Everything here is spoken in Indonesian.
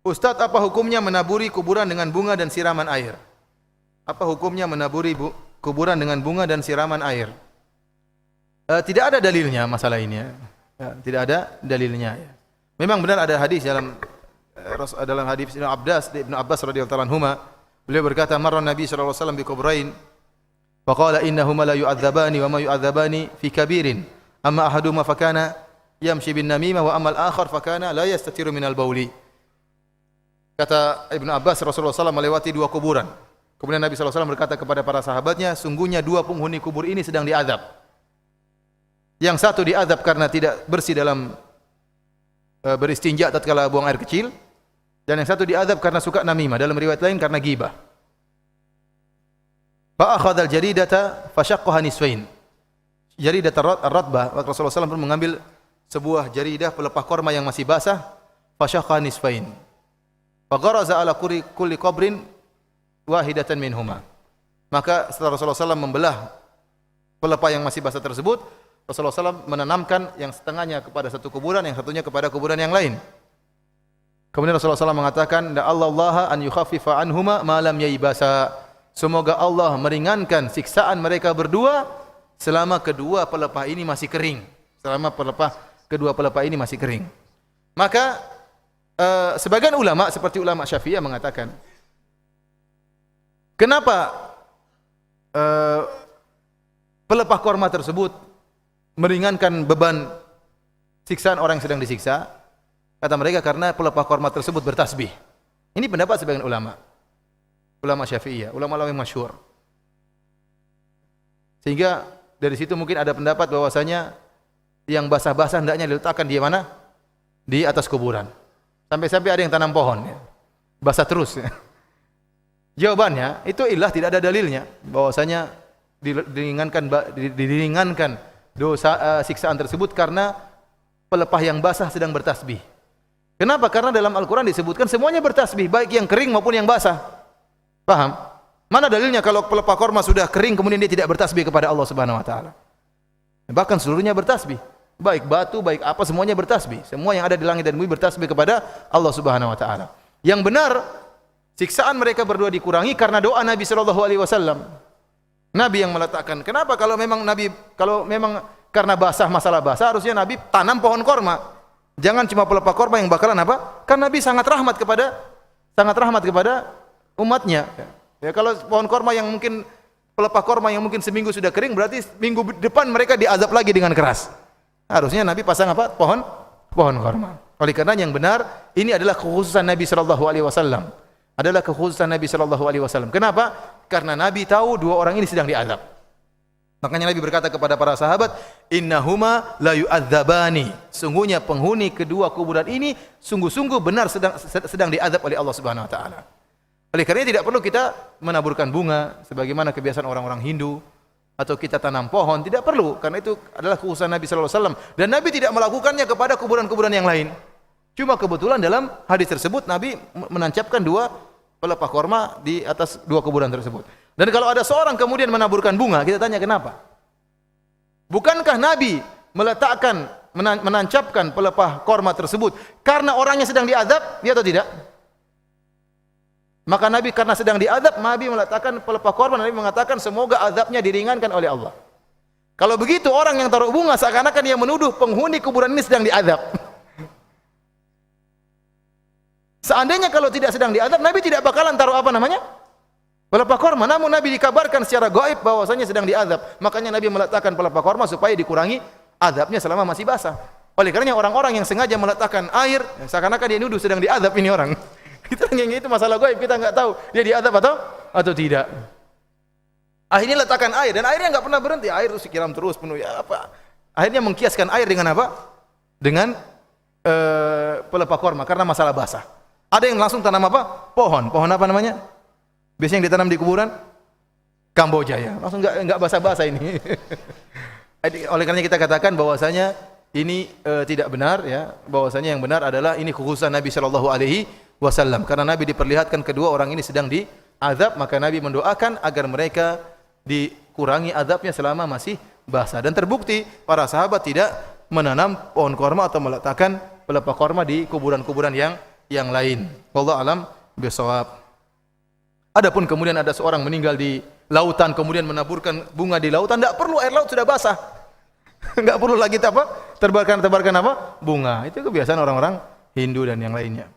Ustaz, apa hukumnya menaburi kuburan dengan bunga dan siraman air? Apa hukumnya menaburi kuburan dengan bunga dan siraman air? Tidak ada dalilnya masalah ini ya. Tidak ada dalilnya ya. Memang benar ada hadis dalam hadis Ibnu Abbas radhiyallahu anhuma, beliau berkata, marra Nabi sallallahu alaihi wasallam bi kubrain fa qala innahuma la yu'adzabani wa ma yu'adzabani fi kabirin amma ahaduhuma fa kana yamshi bin namimah wa amma al-akhar fa kana la yastatiru min al-bauli. Kata Ibnu Abbas, Rasulullah SAW melewati dua kuburan. Kemudian Nabi SAW berkata kepada para sahabatnya, sungguhnya dua penghuni kubur ini sedang diazab. Yang satu diazab karena tidak bersih dalam beristinja tatkala buang air kecil, dan yang satu diazab karena suka namimah, dalam riwayat lain karena ghibah. Fa akhadha al-jaridata fa shaqqaha nisfain. Jaridah ar-ratbah, Rasulullah SAW pun mengambil sebuah jaridah pelepah korma yang masih basah, fa shaqqaha nisfain. Fa gharaza ala kulli qabrin wahidatan minhuma. Maka setelah Rasulullah SAW membelah pelepah yang masih basah tersebut, Rasulullah SAW menanamkan yang setengahnya kepada satu kuburan, yang satunya kepada kuburan yang lain. Kemudian Rasulullah SAW mengatakan, Allah an yukhaffifa anhuma ma lam yaibasa. Semoga Allah meringankan siksaan mereka berdua selama kedua pelepah ini masih kering. Selama kedua pelepah ini masih kering. Maka sebagian ulama seperti ulama Syafi'iyah mengatakan, kenapa pelepah korma tersebut meringankan beban siksaan orang yang sedang disiksa? Kata mereka karena pelepah korma tersebut bertasbih. Ini pendapat sebagian ulama Syafi'iyah, ulama-ulama yang masyhur. Sehingga dari situ mungkin ada pendapat bahwasanya yang basah-basah hendaknya diletakkan di mana? Di atas kuburan. Sampai-sampai ada yang tanam pohon ya. Basah terus ya. Jawabannya itu tidak ada dalilnya bahwasanya diringankan dosa siksaan tersebut karena pelepah yang basah sedang bertasbih. Kenapa? Karena dalam Al-Quran disebutkan semuanya bertasbih, baik yang kering maupun yang basah. Paham? Mana dalilnya kalau pelepah korma sudah kering kemudian dia tidak bertasbih kepada Allah Subhanahu wa taala? Bahkan seluruhnya bertasbih. Baik batu, baik apa, semuanya bertasbih. Semua yang ada di langit dan bumi bertasbih kepada Allah Subhanahu wa taala. Yang benar, siksaan mereka berdua dikurangi karena doa Nabi sallallahu alaihi wasallam. Nabi yang meletakkan. Kenapa kalau memang karena basah, masalah basah, harusnya Nabi tanam pohon korma. Jangan cuma pelepah korma yang bakalan apa? Karena Nabi sangat rahmat kepada umatnya. Ya, kalau pohon korma yang mungkin pelepah korma yang mungkin seminggu sudah kering, berarti minggu depan mereka diazab lagi dengan keras. Harusnya Nabi pasang apa? Pohon korma. Oleh karena yang benar, ini adalah kekhususan Nabi sallallahu alaihi wasallam. Kenapa? Karena Nabi tahu dua orang ini sedang diazab. Makanya Nabi berkata kepada para sahabat, innahuma la yu'adzabani. Sungguhnya penghuni kedua kuburan ini sungguh-sungguh benar sedang diazab oleh Allah Subhanahu wa taala. Oleh karena tidak perlu kita menaburkan bunga sebagaimana kebiasaan orang-orang Hindu atau kita tanam pohon, tidak perlu, karena itu adalah kekhususan Nabi sallallahu alaihi wasallam dan Nabi tidak melakukannya kepada kuburan-kuburan yang lain. Cuma kebetulan dalam hadis tersebut Nabi menancapkan dua pelepah korma di atas dua kuburan tersebut. Dan kalau ada seorang kemudian menaburkan bunga, kita tanya kenapa? Bukankah Nabi menancapkan pelepah korma tersebut karena orangnya sedang diazab, ya atau tidak? Maka Nabi karena sedang diazab, Nabi meletakkan pelepah korma, Nabi mengatakan semoga azabnya diringankan oleh Allah. Kalau begitu orang yang taruh bunga seakan-akan dia menuduh penghuni kuburan ini sedang diazab. Seandainya kalau tidak sedang diazab, Nabi tidak bakalan taruh apa namanya? Pelepah korma. Namun Nabi dikabarkan secara gaib bahwasanya sedang diazab. Makanya Nabi meletakkan pelepah korma supaya dikurangi azabnya selama masih basah. Oleh karenanya orang-orang yang sengaja meletakkan air, seakan-akan dia nuduh sedang diazab ini orang. Kita yang itu masalah gaib, kita enggak tahu dia diazab atau tidak. Akhirnya letakkan air dan airnya enggak pernah berhenti. Air terus disiram terus penuh ya apa? Akhirnya mengkiaskan air dengan apa? Dengan pelepah korma karena masalah basah. Ada yang langsung tanam apa? Pohon apa namanya? Biasanya yang ditanam di kuburan Kamboja ya. Langsung enggak basah-basah ini. Oleh karena kita katakan bahwasanya ini tidak benar ya. Bahwasanya yang benar adalah ini kekhususan Nabi sallallahu alaihi wasallam. Karena Nabi diperlihatkan kedua orang ini sedang diazab, maka Nabi mendoakan agar mereka dikurangi azabnya selama masih basah. Dan terbukti para sahabat tidak menanam pohon korma atau meletakkan pelepah korma di kuburan-kuburan yang yang lain. Wallahu alam bisawab. Adapun kemudian ada seorang meninggal di lautan kemudian menaburkan bunga di lautan, tidak perlu, air laut sudah basah. Enggak perlu lagi apa? Tebarkan apa? Bunga. Itu kebiasaan orang-orang Hindu dan yang lainnya.